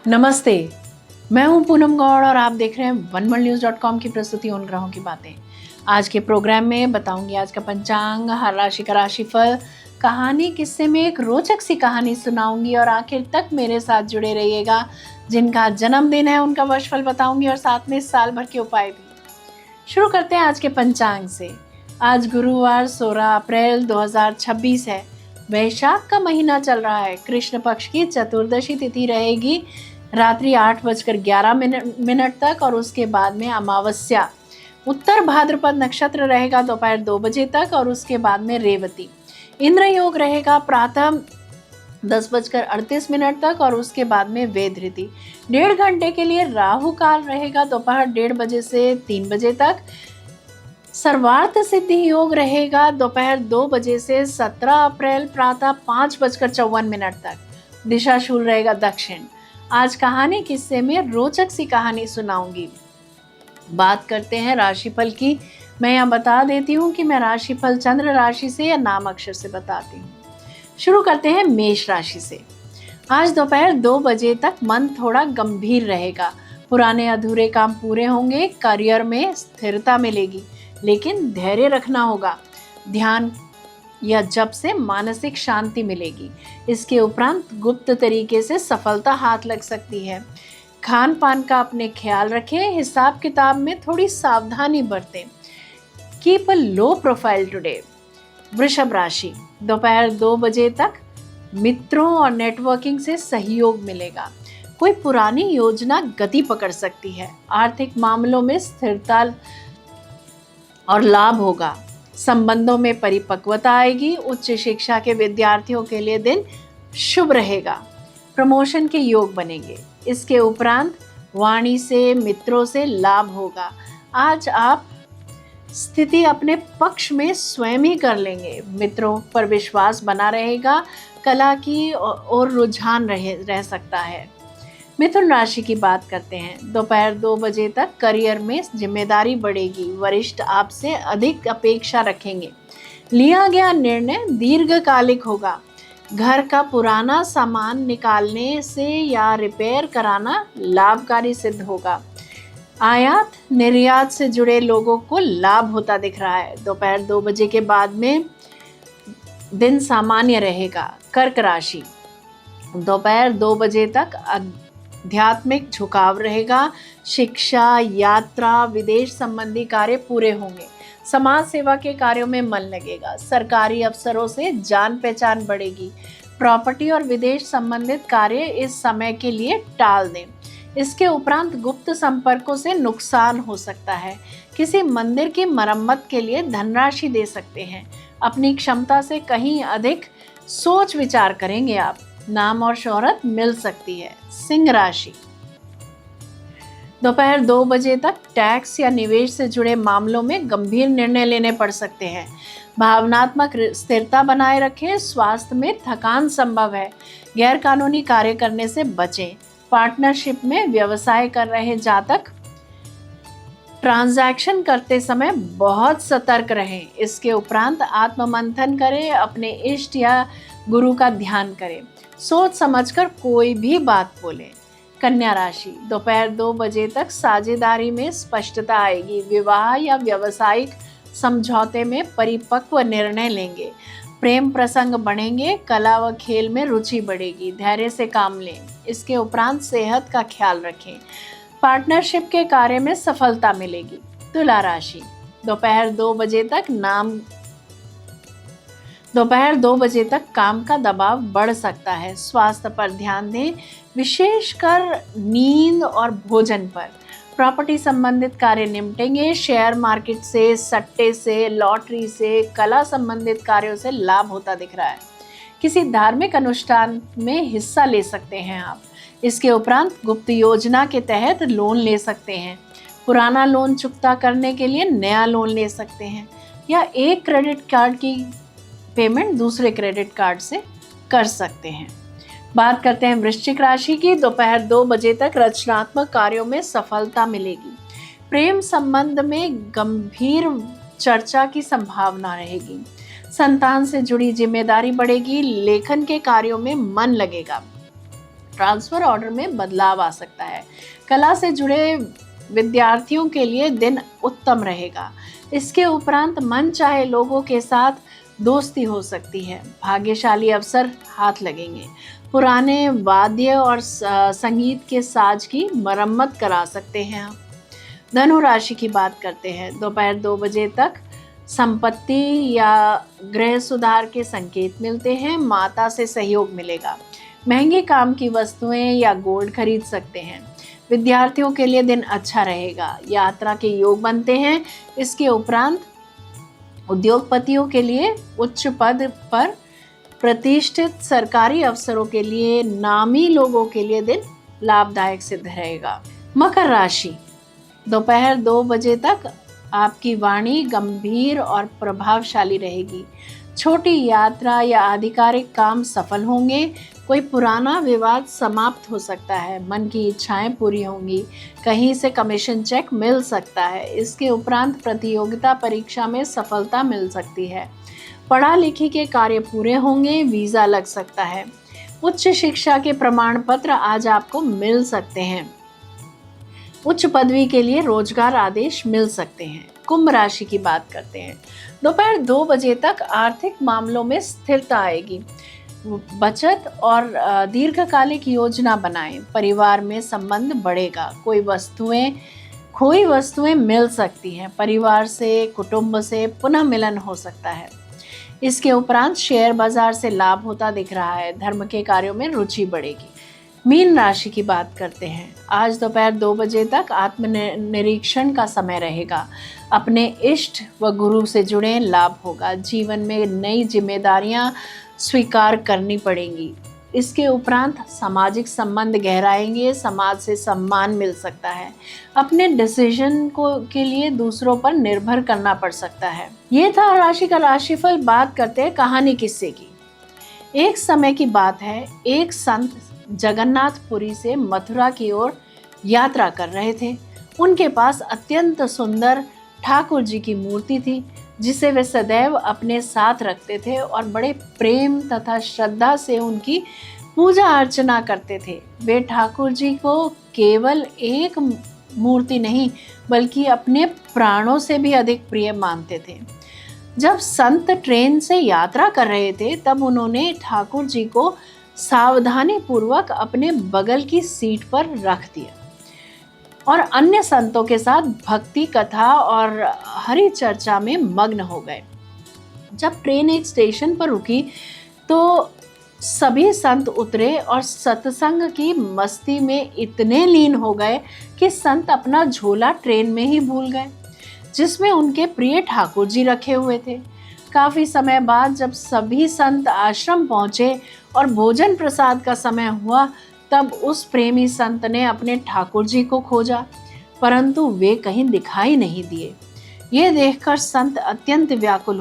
नमस्ते। मैं हूं पूनम गौड़ और आप देख रहे हैं वनवर्ल्डन्यूज़.com की प्रस्तुति उन ग्रहों की बातें। आज के प्रोग्राम में बताऊंगी आज का पंचांग, हर राशि का राशिफल, कहानी, किस्से में एक रोचक सी कहानी सुनाऊंगी और आखिर तक मेरे साथ जुड़े रहिएगा। जिनका जन्मदिन है उनका वर्षफल बताऊंगी और साथ में साल भर के उपाय भी। शुरू करते हैं आज के पंचांग से। आज गुरुवार 16 अप्रैल 2026 है। वैशाख का महीना चल रहा है। कृष्ण पक्ष की चतुर्दशी तिथि रहेगी रात्रि 8:11 तक और उसके बाद में अमावस्या। उत्तर भाद्रपद नक्षत्र रहेगा दोपहर 2 बजे तक और उसके बाद में रेवती। इंद्र योग रहेगा प्रातः 10:38 तक और उसके बाद में वेद ऋति। 1.5 घंटे के लिए राहु काल रहेगा दोपहर 1:30 बजे से 3 बजे तक। सर्वार्थ सिद्धि योग रहेगा दोपहर 2 बजे से 17 अप्रैल प्रातः 5:54 तक। दिशा शूल रहेगा दक्षिण। आज कहानी किस्से में रोचक सी कहानी सुनाऊंगी। बात करते हैं राशिफल की। मैं यहाँ बता देती हूँ कि मैं राशिफल चंद्र राशि से या नाम अक्षर से बताती हूँ। शुरू करते हैं मेष राशि से। आज दोपहर 2 बजे तक मन थोड़ा गंभीर रहेगा। पुराने अधूरे काम पूरे होंगे। करियर में स्थिरता मिलेगी, लेकिन धैर्य रखना होगा। ध्यान या जप से मानसिक शांति मिलेगी। इसके उपरांत गुप्त तरीके से सफलता हाथ लग सकती है। खान पान का अपने ख्याल रखें। हिसाब किताब में थोड़ी सावधानी बरतें। Keep a low profile today. वृषभ राशि, दोपहर 2 बजे तक मित्रों और नेटवर्किंग से सहयोग मिलेगा। कोई पुरानी योजना गति पकड़ सकती है। आर्थिक मामलों में स्थिरता और लाभ होगा। संबंधों में परिपक्वता आएगी। उच्च शिक्षा के विद्यार्थियों के लिए दिन शुभ रहेगा। प्रमोशन के योग बनेंगे। इसके उपरांत वाणी से, मित्रों से लाभ होगा। आज आप स्थिति अपने पक्ष में स्वयं ही कर लेंगे। मित्रों पर विश्वास बना रहेगा। कला की और रुझान रह सकता है। मिथुन राशि की बात करते हैं। दोपहर 2 बजे तक करियर में जिम्मेदारी बढ़ेगी। वरिष्ठ आपसे अधिक अपेक्षा रखेंगे। लिया गया निर्णय दीर्घकालिक होगा। घर का पुराना सामान निकालने से या रिपेयर कराना लाभकारी सिद्ध होगा। आयात निर्यात से जुड़े लोगों को लाभ होता दिख रहा है। दोपहर 2 बजे के बाद में दिन सामान्य रहेगा। कर्क राशि, दोपहर 2 बजे तक आध्यात्मिक झुकाव रहेगा। शिक्षा, यात्रा, विदेश संबंधी कार्य पूरे होंगे। समाज सेवा के कार्यों में मन लगेगा। सरकारी अफसरों से जान पहचान बढ़ेगी। प्रॉपर्टी और विदेश संबंधित कार्य इस समय के लिए टाल दें। इसके उपरांत गुप्त संपर्कों से नुकसान हो सकता है। किसी मंदिर की मरम्मत के लिए धनराशि दे सकते हैं। अपनी क्षमता से कहीं अधिक सोच विचार करेंगे आप। नाम और शोहरत मिल सकती है। सिंह राशि, दोपहर 2 बजे तक टैक्स या निवेश से जुड़े मामलों में गंभीर निर्णय लेने पड़ सकते हैं। भावनात्मक स्थिरता बनाए रखें। स्वास्थ्य में थकान संभव है। गैर कानूनी कार्य करने से बचें। पार्टनरशिप में व्यवसाय कर रहे जातक ट्रांजैक्शन करते समय बहुत सतर्क रहें। इसके उपरांत आत्ममंथन करें। अपने इष्ट या गुरु का ध्यान करें। सोच समझकर कोई भी बात बोलें। कन्या राशि, दोपहर 2 बजे तक साझेदारी में स्पष्टता आएगी। विवाह या व्यावसायिक समझौते में परिपक्व निर्णय लेंगे। प्रेम प्रसंग बढ़ेंगे। कला व खेल में रुचि बढ़ेगी। धैर्य से काम लें। इसके उपरांत सेहत का ख्याल रखें। पार्टनरशिप के कार्य में सफलता मिलेगी। तुला राशि, दोपहर 2 बजे तक काम का दबाव बढ़ सकता है। स्वास्थ्य पर ध्यान दें, विशेषकर नींद और भोजन पर। प्रॉपर्टी संबंधित कार्य निपटेंगे। शेयर मार्केट से, सट्टे से, लॉटरी से, कला संबंधित कार्यों से लाभ होता दिख रहा है। किसी धार्मिक अनुष्ठान में हिस्सा ले सकते हैं आप। इसके उपरांत गुप्त योजना के तहत लोन ले सकते हैं। पुराना लोन चुकता करने के लिए नया लोन ले सकते हैं या एक क्रेडिट कार्ड की पेमेंट दूसरे क्रेडिट कार्ड से कर सकते हैं। बात करते हैं वृश्चिक राशि की। दोपहर 2 बजे तक रचनात्मक कार्यों में सफलता मिलेगी। प्रेम संबंध में गंभीर चर्चा की संभावना रहेगी। संतान से जुड़ी जिम्मेदारी बढ़ेगी। लेखन के कार्यों में मन लगेगा। ट्रांसफर ऑर्डर में बदलाव आ सकता है। कला से जुड़े विद्यार्थियों के लिए दिन उत्तम रहेगा। इसके उपरांत मनचाहे लोगों के साथ दोस्ती हो सकती है। भाग्यशाली अवसर हाथ लगेंगे। पुराने वाद्य और संगीत के साज की मरम्मत करा सकते हैं आप। धनु राशि की बात करते हैं। दोपहर 2 बजे तक संपत्ति या गृह सुधार के संकेत मिलते हैं। माता से सहयोग मिलेगा। महंगे काम की वस्तुएं या गोल्ड खरीद सकते हैं। विद्यार्थियों के लिए दिन अच्छा रहेगा। यात्रा के योग बनते हैं। इसके उपरांत उद्योगपतियों के लिए उच्च पद पर, प्रतिष्ठित सरकारी अफसरों के लिए, नामी लोगों के लिए दिन लाभदायक सिद्ध रहेगा। मकर राशि, दोपहर 2 बजे तक आपकी वाणी गंभीर और प्रभावशाली रहेगी। छोटी यात्रा या आधिकारिक काम सफल होंगे। कोई पुराना विवाद समाप्त हो सकता है। मन की इच्छाएं पूरी होंगी। कहीं से कमीशन चेक मिल सकता है। इसके उपरांत प्रतियोगिता परीक्षा में सफलता मिल सकती है। पढ़ा लिखी के कार्य पूरे होंगे। वीज़ा लग सकता है। उच्च शिक्षा के प्रमाण पत्र आज आपको मिल सकते हैं। उच्च पदवी के लिए रोजगार आदेश मिल सकते हैं। कुंभ राशि की बात करते हैं। दोपहर 2 बजे तक आर्थिक मामलों में स्थिरता आएगी। बचत और दीर्घकालिक योजना बनाएं। परिवार में संबंध बढ़ेगा। खोई वस्तुएं मिल सकती हैं। परिवार से, कुटुंब से पुनः मिलन हो सकता है। इसके उपरांत शेयर बाजार से लाभ होता दिख रहा है। धर्म के कार्यों में रुचि बढ़ेगी। मीन राशि की बात करते हैं। आज दोपहर 2 बजे तक आत्मनिरीक्षण का समय रहेगा। अपने इष्ट व गुरु से जुड़े, लाभ होगा। जीवन में नई जिम्मेदारियां स्वीकार करनी पड़ेंगी। इसके उपरांत सामाजिक संबंध गहराएंगे। समाज से सम्मान मिल सकता है। अपने डिसीजन के लिए दूसरों पर निर्भर करना पड़ सकता है। ये था राशि का राशिफल। बात करते हैं कहानी किस्से की। एक समय की बात है, एक संत जगन्नाथपुरी से मथुरा की ओर यात्रा कर रहे थे। उनके पास अत्यंत सुंदर ठाकुर जी की मूर्ति थी, जिसे वे सदैव अपने साथ रखते थे और बड़े प्रेम तथा श्रद्धा से उनकी पूजा अर्चना करते थे। वे ठाकुर जी को केवल एक मूर्ति नहीं, बल्कि अपने प्राणों से भी अधिक प्रिय मानते थे। जब संत ट्रेन से यात्रा कर रहे थे, तब उन्होंने ठाकुर जी को सावधानी पूर्वक अपने बगल की सीट पर रख दिया और अन्य संतों के साथ भक्ति कथा और हरि चर्चा में मग्न हो गए। जब ट्रेन एक स्टेशन पर रुकी तो सभी संत उतरे और सत्संग की मस्ती में इतने लीन हो गए कि संत अपना झोला ट्रेन में ही भूल गए, जिसमें उनके प्रिय ठाकुर जी रखे हुए थे। काफ़ी समय बाद जब सभी संत आश्रम पहुँचे और भोजन प्रसाद का समय हुआ, तब उस प्रेमी संत ने अपने ठाकुर जी को खोजा, परंतु वे कहीं दिखाई नहीं दिए। ये देखकर संत अत्यंत व्याकुल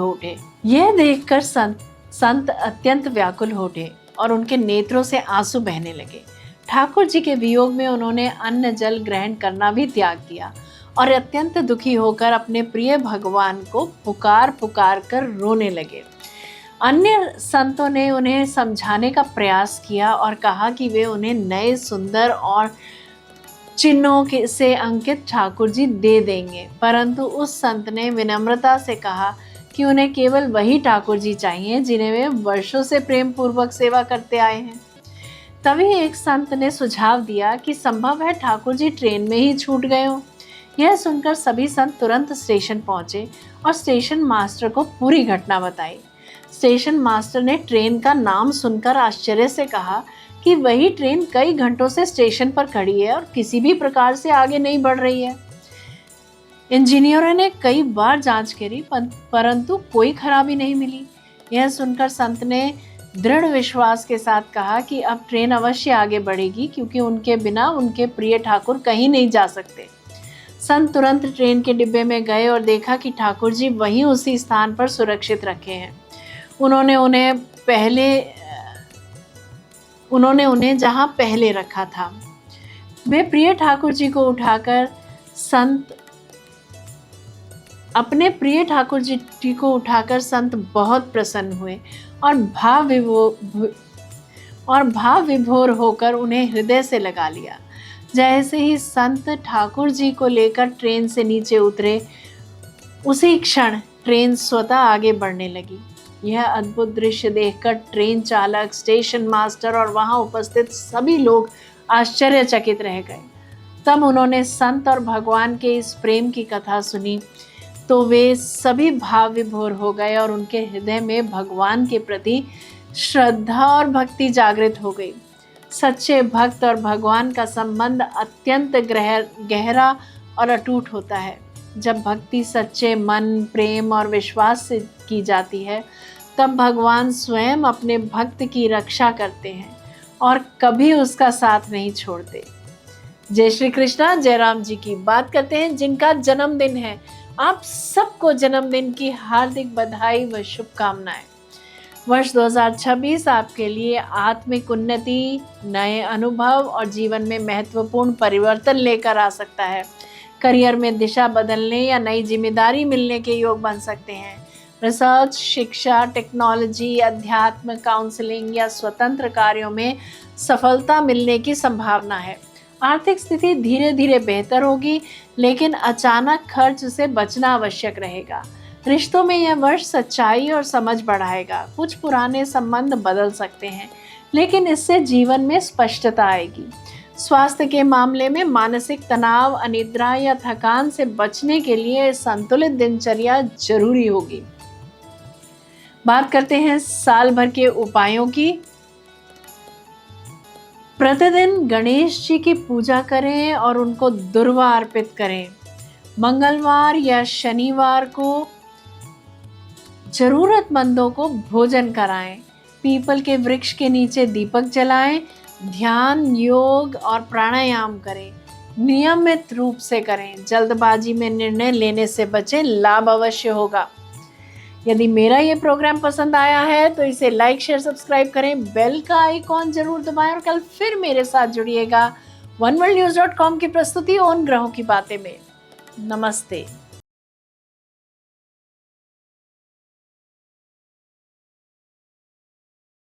हो उठे और उनके नेत्रों से आंसू बहने लगे। ठाकुर जी के वियोग में उन्होंने अन्न जल ग्रहण करना भी त्याग दिया और अत्यंत दुखी होकर अपने प्रिय भगवान को पुकार कर रोने लगे। अन्य संतों ने उन्हें समझाने का प्रयास किया और कहा कि वे उन्हें नए सुंदर और चिन्हों से अंकित ठाकुर जी दे देंगे, परंतु उस संत ने विनम्रता से कहा कि उन्हें केवल वही ठाकुर जी चाहिए जिन्हें वे वर्षों से प्रेम पूर्वक सेवा करते आए हैं। तभी एक संत ने सुझाव दिया कि संभव है ठाकुर जी ट्रेन में ही छूट गए हों। यह सुनकर सभी संत तुरंत स्टेशन पहुंचे और स्टेशन मास्टर को पूरी घटना बताई। स्टेशन मास्टर ने ट्रेन का नाम सुनकर आश्चर्य से कहा कि वही ट्रेन कई घंटों से स्टेशन पर खड़ी है और किसी भी प्रकार से आगे नहीं बढ़ रही है। इंजीनियरों ने कई बार जांच करी, परंतु कोई खराबी नहीं मिली। यह सुनकर संत ने दृढ़ विश्वास के साथ कहा कि अब ट्रेन अवश्य आगे बढ़ेगी, क्योंकि उनके बिना उनके प्रिय ठाकुर कहीं नहीं जा सकते। संत तुरंत ट्रेन के डिब्बे में गए और देखा कि ठाकुर जी वहीं उसी स्थान पर सुरक्षित रखे हैं। उन्होंने उन्हें जहां पहले रखा था। वे प्रिय ठाकुर जी को उठाकर संत बहुत प्रसन्न हुए और और भाव विभोर होकर उन्हें हृदय से लगा लिया। जैसे ही संत ठाकुर जी को लेकर ट्रेन से नीचे उतरे, उसी क्षण ट्रेन स्वतः आगे बढ़ने लगी। यह अद्भुत दृश्य देखकर ट्रेन चालक, स्टेशन मास्टर और वहां उपस्थित सभी लोग आश्चर्यचकित रह गए। तब उन्होंने संत और भगवान के इस प्रेम की कथा सुनी तो वे सभी भाव विभोर हो गए और उनके हृदय में भगवान के प्रति श्रद्धा और भक्ति जागृत हो गई। सच्चे भक्त और भगवान का संबंध अत्यंत गहरा और अटूट होता है। जब भक्ति सच्चे मन, प्रेम और विश्वास से की जाती है, तब भगवान स्वयं अपने भक्त की रक्षा करते हैं और कभी उसका साथ नहीं छोड़ते। जय श्री कृष्णा। जयराम जी की बात करते हैं जिनका जन्मदिन है। आप सबको जन्मदिन की हार्दिक बधाई व शुभकामनाएं। वर्ष 2026 आपके लिए आत्मिक उन्नति, नए अनुभव और जीवन में महत्वपूर्ण परिवर्तन लेकर आ सकता है। करियर में दिशा बदलने या नई जिम्मेदारी मिलने के योग बन सकते हैं। रिसर्च, शिक्षा, टेक्नोलॉजी, अध्यात्म, काउंसलिंग या स्वतंत्र कार्यों में सफलता मिलने की संभावना है। आर्थिक स्थिति धीरे धीरे बेहतर होगी, लेकिन अचानक खर्च से बचना आवश्यक रहेगा। रिश्तों में यह वर्ष सच्चाई और समझ बढ़ाएगा। कुछ पुराने संबंध बदल सकते हैं, लेकिन इससे जीवन में स्पष्टता आएगी। स्वास्थ्य के मामले में मानसिक तनाव, अनिद्रा या थकान से बचने के लिए संतुलित दिनचर्या जरूरी होगी। बात करते हैं साल भर के उपायों की। प्रतिदिन गणेश जी की पूजा करें और उनको दुर्वा अर्पित करें। मंगलवार या शनिवार को जरूरतमंदों को भोजन कराएं। पीपल के वृक्ष के नीचे दीपक जलाएं। ध्यान, योग और प्राणायाम करें। नियमित रूप से करें। जल्दबाजी में निर्णय लेने से बचें, लाभ अवश्य होगा। यदि मेरा ये प्रोग्राम पसंद आया है तो इसे लाइक, शेयर, सब्सक्राइब करें। बेल का आइकॉन जरूर दबाएं और कल फिर मेरे साथ जुड़िएगा oneworldnews.com की प्रस्तुति उन ग्रहों की बातें में। नमस्ते।